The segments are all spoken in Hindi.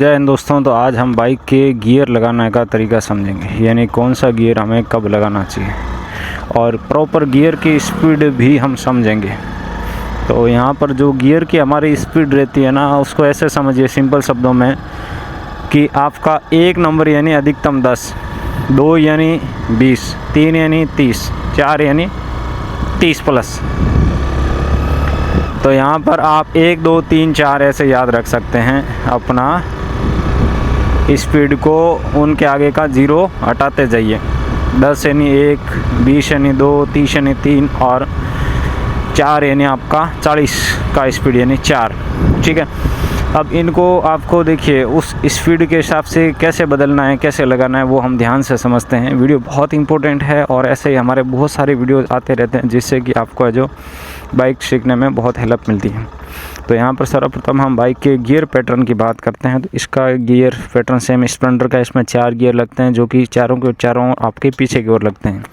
जय हिंद दोस्तों। तो आज हम बाइक के गियर लगाने का तरीका समझेंगे, यानी कौन सा गियर हमें कब लगाना चाहिए और प्रॉपर गियर की स्पीड भी हम समझेंगे। तो यहाँ पर जो गियर की हमारी स्पीड रहती है ना, उसको ऐसे समझिए सिंपल शब्दों में कि आपका 1 नंबर यानी अधिकतम 10, 2 यानी 20, 3 यानी 30, 4 यानी 30 प्लस। तो यहाँ पर आप 1, 2, 3, 4 ऐसे याद रख सकते हैं अपना स्पीड को, उनके आगे का 0 हटाते जाइए। 10 यानी 1, 20 यानी 2, 30 यानी 3 और 4 यानी आपका 40 का स्पीड यानी 4। ठीक है, अब इनको आपको देखिए उस स्पीड के हिसाब से कैसे बदलना है, कैसे लगाना है, वो हम ध्यान से समझते हैं। वीडियो बहुत इंपॉर्टेंट है और ऐसे ही हमारे बहुत सारे वीडियो आते रहते हैं जिससे कि आपको जो बाइक सीखने में बहुत हेल्प मिलती है। तो यहाँ पर सर्वप्रथम हम बाइक के गियर पैटर्न की बात करते हैं। तो इसका गियर पैटर्न सेम स्प्लेंडर का, इसमें 4 गियर लगते हैं जो कि चारों के चारों आपके पीछे की ओर लगते हैं।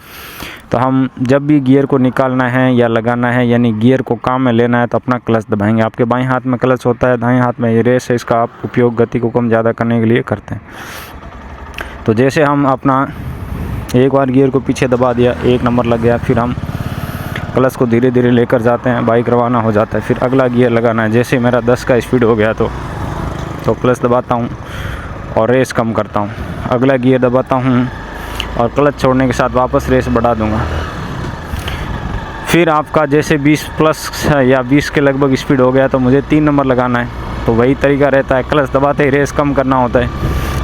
तो हम जब भी गियर को निकालना है या लगाना है, यानी गियर को काम में लेना है, तो अपना क्लच दबाएंगे। आपके बाएं हाथ में क्लच होता है, दाएं हाथ में ये रेस है, इसका आप उपयोग गति को कम ज़्यादा करने के लिए करते हैं। तो जैसे हम अपना एक बार गियर को पीछे दबा दिया, 1 नंबर लग गया, फिर हम क्लच को धीरे धीरे लेकर जाते हैं, बाइक रवाना हो जाता है। फिर अगला गियर लगाना है। जैसे मेरा 10 का स्पीड हो गया तो क्लच दबाता हूँ और रेस कम करता हूँ। अगला गियर दबाता हूँ और क्लच छोड़ने के साथ वापस रेस बढ़ा दूंगा। फिर आपका जैसे 20 प्लस या 20 के लगभग स्पीड हो गया तो मुझे 3 नंबर लगाना है। तो वही तरीका रहता है, क्लच दबाते ही रेस कम करना होता है,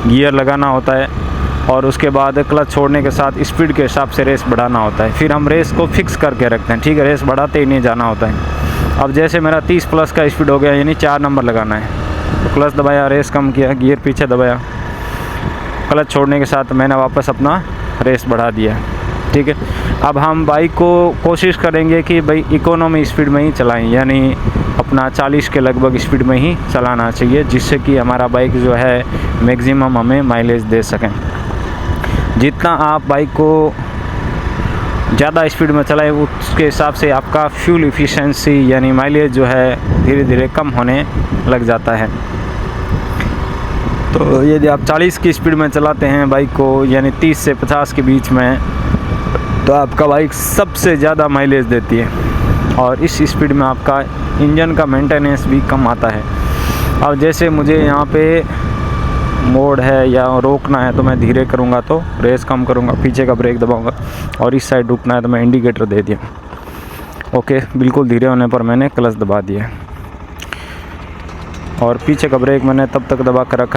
गियर लगाना होता है और उसके बाद क्लच छोड़ने के साथ स्पीड के हिसाब से रेस बढ़ाना होता है। फिर हम रेस को फिक्स करके रखते हैं, ठीक है, रेस बढ़ाते ही नहीं जाना होता है। अब जैसे मेरा 30 प्लस का स्पीड हो गया यानी 4 नंबर लगाना है, तो क्लच दबाया, रेस कम किया, गियर पीछे दबाया, क्लच छोड़ने के साथ मैंने वापस अपना रेस बढ़ा दिया। ठीक है, अब हम बाइक को कोशिश करेंगे कि भाई इकोनॉमी स्पीड में ही चलाएं, यानी अपना 40 के लगभग स्पीड में ही चलाना चाहिए, जिससे कि हमारा बाइक जो है मैक्सिमम हमें माइलेज दे सकें। जितना आप बाइक को ज़्यादा स्पीड में चलाएं, उसके हिसाब से आपका फ्यूल एफिशिएंसी यानी माइलेज जो है धीरे धीरे कम होने लग जाता है। तो यदि आप 40 की स्पीड में चलाते हैं बाइक को, यानी 30 से 50 के बीच में, तो आपका बाइक सबसे ज़्यादा माइलेज देती है और इस स्पीड में आपका इंजन का मेंटेनेंस भी कम आता है। अब जैसे मुझे यहाँ पे मोड़ है या रोकना है तो मैं धीरे करूँगा तो रेस कम करूँगा, पीछे का ब्रेक दबाऊँगा, और इस साइड रुकना है तो मैं इंडिकेटर दे दिया। ओके, बिल्कुल धीरे होने पर मैंने क्लच दबा दिया और पीछे का ब्रेक मैंने तब तक दबा कर रखा है